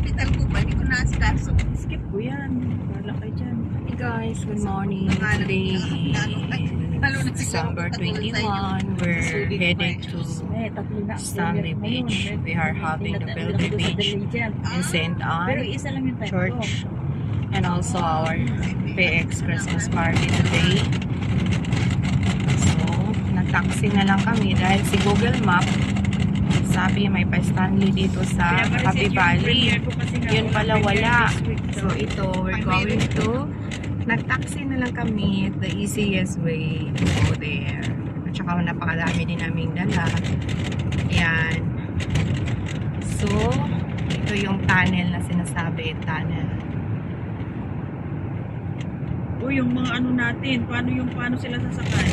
hospital ko pa, hindi ko naasikaso. Skip ko yan. Wala kayo dyan. Hey guys, good morning. Today is December 21. We're headed to Stanley Beach. We are having the pilgrimage in St. Anne Church and also our PX Christmas party today. So, nag-taxi na lang kami dahil si Google Map sabi may pa-Stanley dito sa Happy Valley. Yun pala wala. So ito, we're going to nag-taxi na lang kami, the easiest way to go there. At saka napakadami din naming dala. Ayan. So, ito yung tunnel na sinasabi, tunnel. O yung mga ano natin, paano sila sasakay?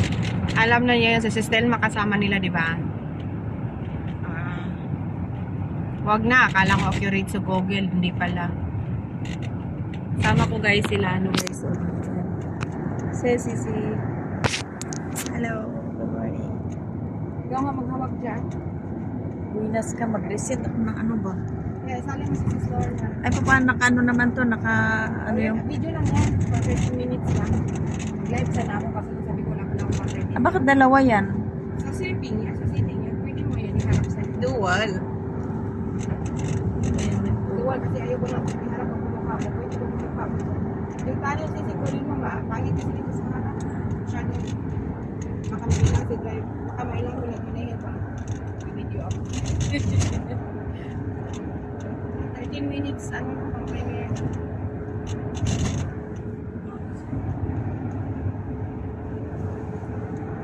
Alam na niya yun, sa Sistel makasama nila, di ba? Wag na, akala ko accurate sa Google, hindi pala. Sama ko guys sila, ano guys. Si. Hello, good morning. Ikaw nga maghawak dyan. Winas ka, mag-reset ako ng ano ba? Yeah, sali mo si Sister na. Ay, paano naka-ano naman to? Ano yung... Video lang yan, for 30 minutes lang. Live sa namo kasi sabi ko lang for 30 minutes. Ah, bakit dalawa yan? Sa sitting yan, pwede mo yan iharap sa Dual. dual kasi ayaw ko lang iharap ang mukha mo. Pwede ko mukha mo. Yung paano sisikurin mo ba? Pangit kasi dito sa harap. Masyado. Makamailang si drive. Makamailang ko lang yun na yun. Video ako. 13 minutes. Ano mo pang premiere?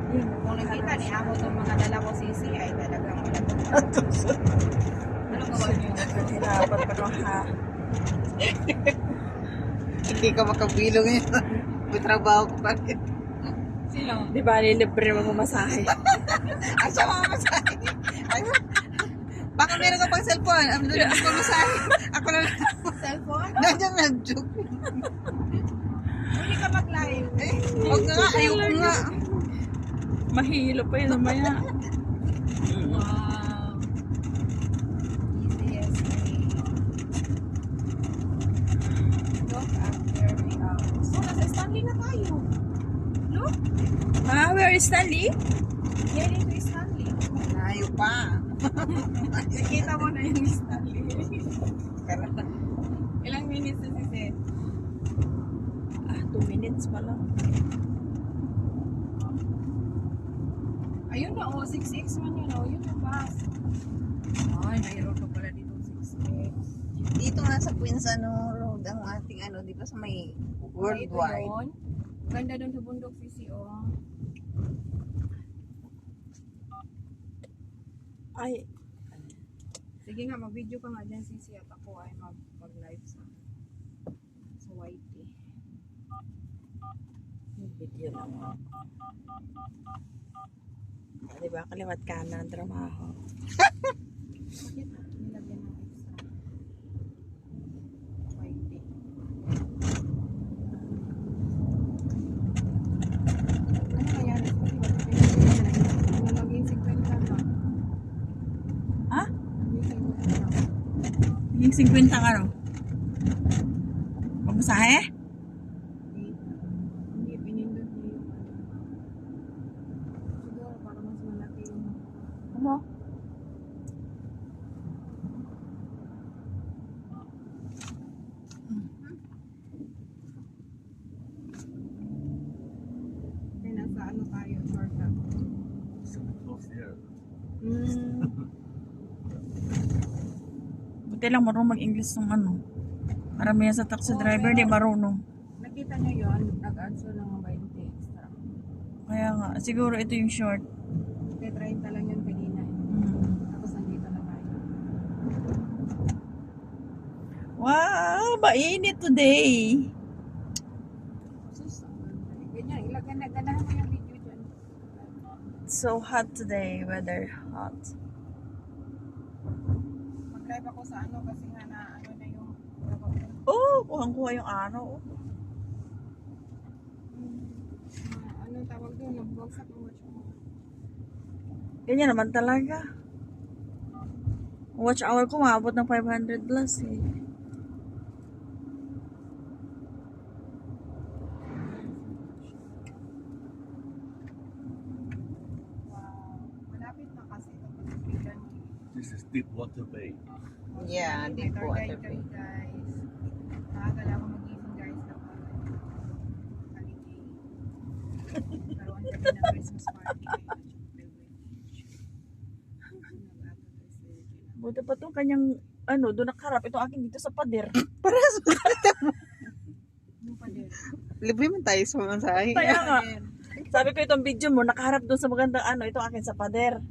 Kung nakita ni Amo itong mga dala ko sisi ay talagang wala ko. Anong gawa niyo? Hirapan pa lang ha. Hindi ka makabilong yun. May trabaho ko pa rin. Sino? Di ba, nilibre mo masahe? Ay, siya mga masahe. Ay, baka meron ka pang cellphone. Ang doon ko masahe. Ako na lang. Cellphone? Nandiyan nag-joke. Hindi ka mag-live. Eh, huwag na nga. Ayoko nga. Mahilo pa yun namaya. Wow. Easiest way. Look after me out. So, nasa Stanley na tayo. Look, Ah, where is Stanley? heading to Stanley. Ayaw pa. Nakita mo na yung Stanley. Ilang minutes na si Seth? Ah, 2 minutes pa lang. Ayun na, 66 man yun, yun yung bus. Ay, mayroon ka pala dito 66. Dito nga sa Queensano Road ang ating ano, di ba sa may worldwide. Ito yun. Ganda doon sa bundok, Sisi, oh. Ay, Sige nga, mag-video ka nga dyan, Sisi, at ako ay mag-live sa YT. video lang. Ah, diba, kaliwat kanan ang trabaho. Bakit nilagyan ng extra? YT. Ano kaya? Naging 50 ba? Ha? Naging 50 ba? Yung 50 ka no? Pamasahe? Hindi, pinindot niya yung siguro para mas malaki yung Ano? kaya nasa ano tayo, shortcut. Buti lang marunong mag-English ng ano. Marami yan sa taxi driver, di marunong. Nakita nyo yun, nag-answer ng 20 extra. Kaya nga, siguro ito yung short. Kaya 30 lang yun kanina. Tapos nandito na tayo. Wow, mainit today. Sus, ang ganda. Ganyan, ganahan mo yung video dyan. So hot today, weather hot. Mag-live ako sa ano kasi nga na ano na yung Oh, kuhang-kuha yung araw. ano tawag doon, nagbagsak ang watch mo. Ganyan naman talaga. Watch hour ko, maabot ng 500 plus eh. deep water bay. Yeah, May deep tour water. guide kami, guys. Nakakala ako mag-isip, guys, kapag holiday. Karoon kami ng Christmas party ngayon at Chapel Beach. Buti pa to kanyang, doon nakaharap. Ito akin dito sa pader. Parehas. Yung pader. Libre man tayo sa mga sahi. Kaya nga. Sabi ko itong video mo, nakaharap doon sa magandang ito akin sa pader. Ano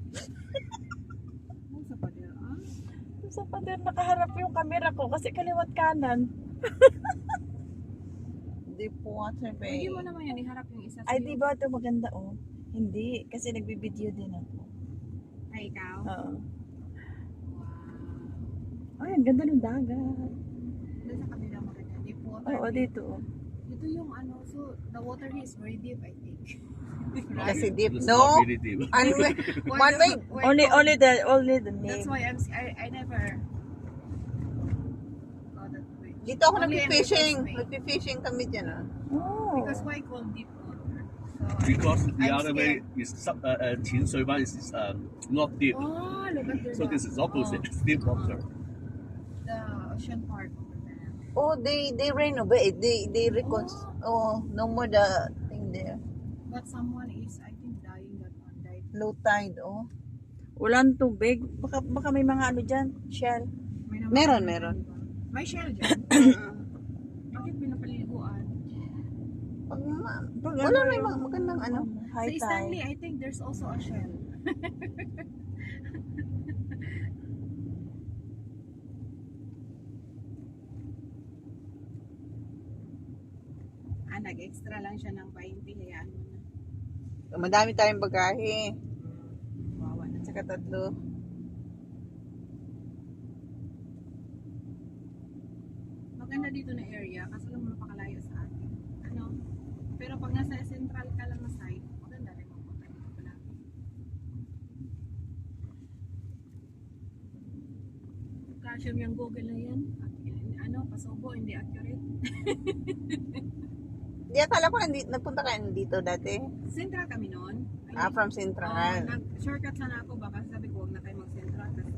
sa pader, ah? Sa pader nakaharap yung camera ko kasi kaliwat kanan. Deep water bay. Hindi mo naman yan, iharap yung isa Ay, sa'yo. di ba ito maganda Hindi, kasi nagbibideo din ako. Ay, ikaw? Oo. Wow. Ay, ang ganda ng dagat. Doon sa kabila maganda. Deep water. Oo, dito. Ito yung ano, so the water here is very deep, I think. Kasi deep. It's No. not really deep. One way. One way. Only the That's name. why I never go that way. Dito ako Only in nagpi-fishing. Christmas Bay. Nagpi-fishing kami dyan. Oh. Because why called deep water? So, Because the I'm other way is Qinshui is not deep. oh, look at So this is opposite. It's deep water. The ocean part over there. Oh, they renovate. They Oh, no more the thing there. But someone is, I think, dying that one. Died. Low tide. Oh. Walang tubig. Baka may mga dyan. Shell. May Meron. May shell dyan. Bakit pinapaliguan? Wala may magandang Sa High Stanley, tide. I think there's also a shell. Nag-extra lang siya ng 20. Hayaan mo na. Madami tayong bagahe. Wawa na. Tsaka tatlo. Maganda dito na area kasi lang napakalayo sa atin. Ano? Pero pag nasa central ka lang na site, maganda rin magpunta dito pala. Calcium yung Google na yan. Ano, pasubo, hindi accurate. Di akala ko nagpunta kayo dito dati. Central kami noon. From Central. Nag-shortcut sana ako baka sabi ko huwag na kayo mag-central kasi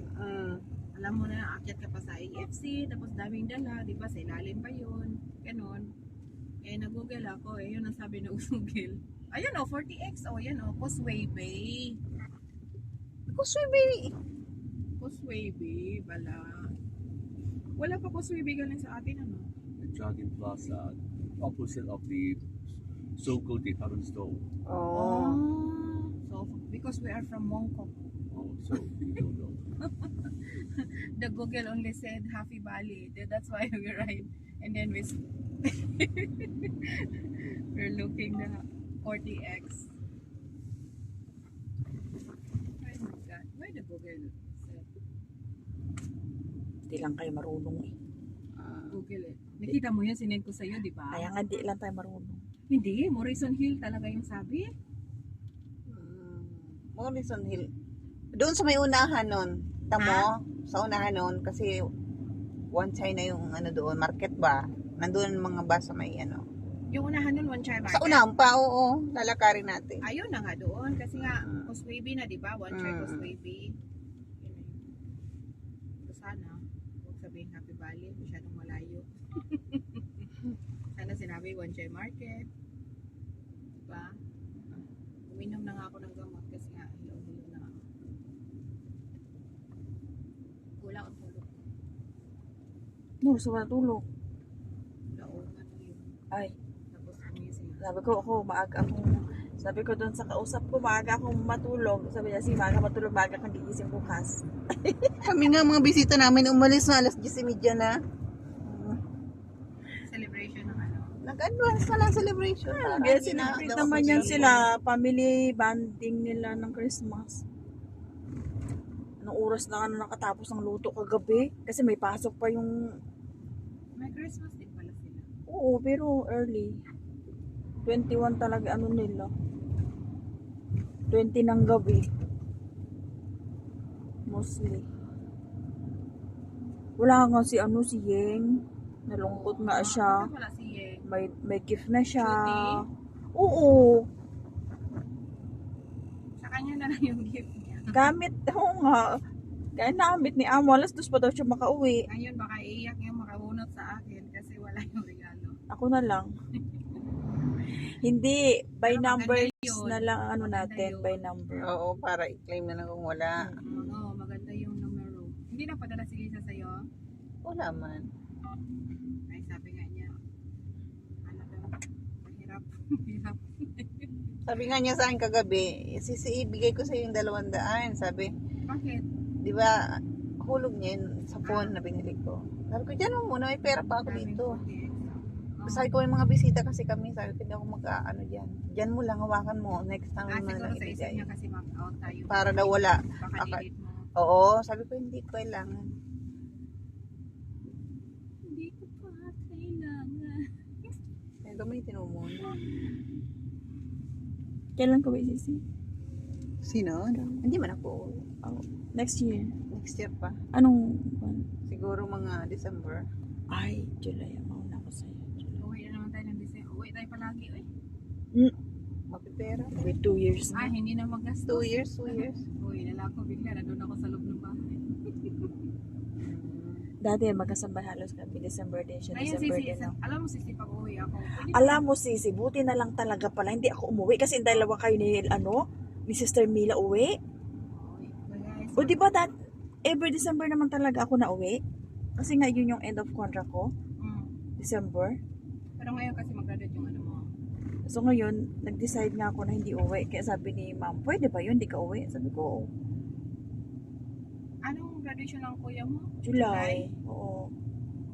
alam mo na aakyat ka pa sa AFC tapos daming dala, di ba? Sa ilalim pa yun. Ganon. Eh, nag-google ako. Eh, yun ang sabi ng Google. Ayun o, 40X. O, yan o, Causeway Bay. Causeway Bay. Causeway Bay, bala. Wala pa Causeway Bay galing sa atin, ano? The Jogging Plaza, opposite of the so-called department store. Oh. So, because we are from Mongkok, Oh, so you don't know. the Google only said Happy Valley. That's why we ride. And then we're looking the 40X. Oh my God. Why the Google said Hindi lang kayo marunong Google it? Nakita mo yun, sinend ko sa'yo, di ba? Kaya nga di lang tayo marunong. Hindi, Morrison Hill talaga yung sabi. Morrison Hill. Doon sa may unahan nun. Tamo, sa unahan nun. Kasi one China yung doon, market ba? Nandun mga bus sa may Yung unahan nun, One Chai Sa Market. unahan pa, oo. Lalakarin natin. Ayun na nga doon. Kasi nga, Causeway Bay na, di ba? One Chai Mm. Causeway Bay. Yun na yun. So sana, huwag sabihin Happy Valley. Masyadong malayo. Sana sinabi One Chai Market. Diba? Uminom na nga ako ng gamot kasi nga, hilo-hilo na ako. Kulang ang tulog. No, sa wala tulog. Laungan na yun. Ay, Tapos umising. sabi ko doon sa kausap ko, maaga akong matulog. Sabi niya, maaga matulog, maaga kang gigising bukas. Kami nga mga bisita namin umalis na alas 10:30 na. Celebration ng ano. Nag-advance na lang celebration. Parang Kaya hindi na- sinabit naman yan sila, family bonding nila ng Christmas. Anong oras na nakatapos ng luto kagabi? Kasi may pasok pa yung, May Christmas din pala sila. oo, pero early. 21 talaga nila. 20 ng gabi. Mostly. Wala nga si si Yeng. Nalungkot nga siya. Bakit wala si Yeng? May gift na siya. Cutie? Oo. Sa kanya na lang yung gift niya. Gamit, oo nga. Kaya naambit ni Amo, alas 2 pa daw siya makauwi. Ngayon, baka iiyak yung makahunot sa akin kasi wala yung regalo. Ako na lang. Hindi, by Pero numbers maganda yun. na lang ano Maganda natin, yun. by number. Oo, para i-claim na lang kung wala. Oo, maganda yung numero. Hindi na padala si Lisa sa'yo? Wala man. Ay, sabi nga niya, ano daw, mahirap. Mahirap. Sabi nga niya sa akin kagabi, ibigay ko sa yung 200. Sabi, Bakit? di ba, hulog niya yun sa phone na binili ko. Sabi ko, dyan mo muna, may pera pa ako Daming dito. 40X. Oo. Sabi ko, may mga bisita kasi kami. Sabi ko, hindi ako mag-ano dyan. Dyan mo lang, hawakan mo. Next time mo na Siguro lang sa isip ibigay. niya kasi mag-out tayo. Para daw wala. Baka Aka- delete mo. Oo, sabi ko, hindi ko kailangan. Hindi ko pa kailangan. Kaya gamitin mo muna. Kailan ko ba isisi? Sino? Hindi man ako. Oh, next year. Next year pa. Anong buwan? Siguro mga December. Ay, July. Mauna ko sa'yo. July. Uwi na naman tayo ng December. Uwi tayo palagi. Uy. Mapipera. Wait, 2 years na. Hindi na magastos. 2 years, 2 years. Uwi na lang ako bigla. Nandun ako sa loob ng bahay. Dati magkasabay halos kami. December din siya. Ngayon, December sisi, din ako. alam mo sisi, pag uwi ako. pwede Alam mo, Sisi, buti na lang talaga pala. Hindi ako umuwi kasi dalawa kayo ni, ni Sister Mila uwi. Uwi. Guys, O di ba every December naman talaga ako na uwi? Kasi nga yun yung end of contract ko. December. Pero ngayon kasi mag-graduate yung ano mo. So ngayon, nag-decide nga ako na hindi uwi. Kaya sabi ni ma'am, pwede ba yun? Di ka uwi? Sabi ko, oo. Anong graduation ng kuya mo? July. Oo.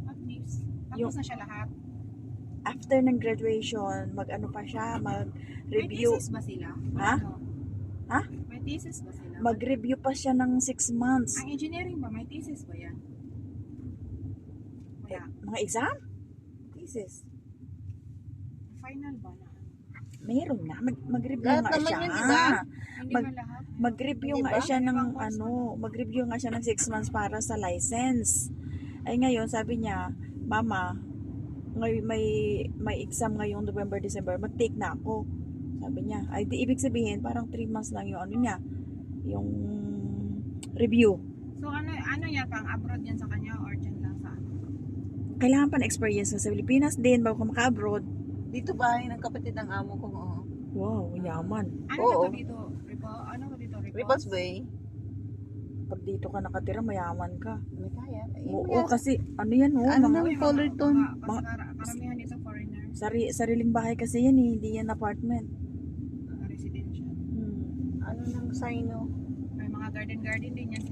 At least. Tapos Yung- na siya lahat. After ng graduation, mag-ano pa siya, May mag-review. thesis ba sila? Ha? Ano? Ha? May thesis ba sila? Mag-review pa siya ng 6 months. Ang engineering ba? May thesis ba yan? Eh, Wala. mga exam? Thesis. Final ba na? Meron na. Mag-review Lahat nga naman siya. yun, di ba? Hindi Mag- ba lahat? Mag-review Di nga ba? siya ng Ibang course mag-review nga siya ng 6 months para sa license. Ay ngayon, sabi niya, Mama, may exam ngayong November, December, mag-take na ako. Sabi niya. Ay, di ibig sabihin, parang 3 months lang yung ano niya, yung review. So ano yan pang abroad yan sa kanya or dyan lang sa ano? Kailangan pa na experience sa Pilipinas din bago ka maka-abroad. Dito bahay ng kapatid ng amo ko. Oo. Wow, yaman. Ano Oo. ba to dito? Ano ba dito? Repulse Bay. Pag dito ka nakatira, mayaman ka. May kaya. Oo, kasi ano yan, Ano mga, na, may Fullerton. Karamihan dito foreigner. sariling bahay kasi yan eh, hindi yan apartment. Residential. Hmm. Ano nang signo? May mga garden din yan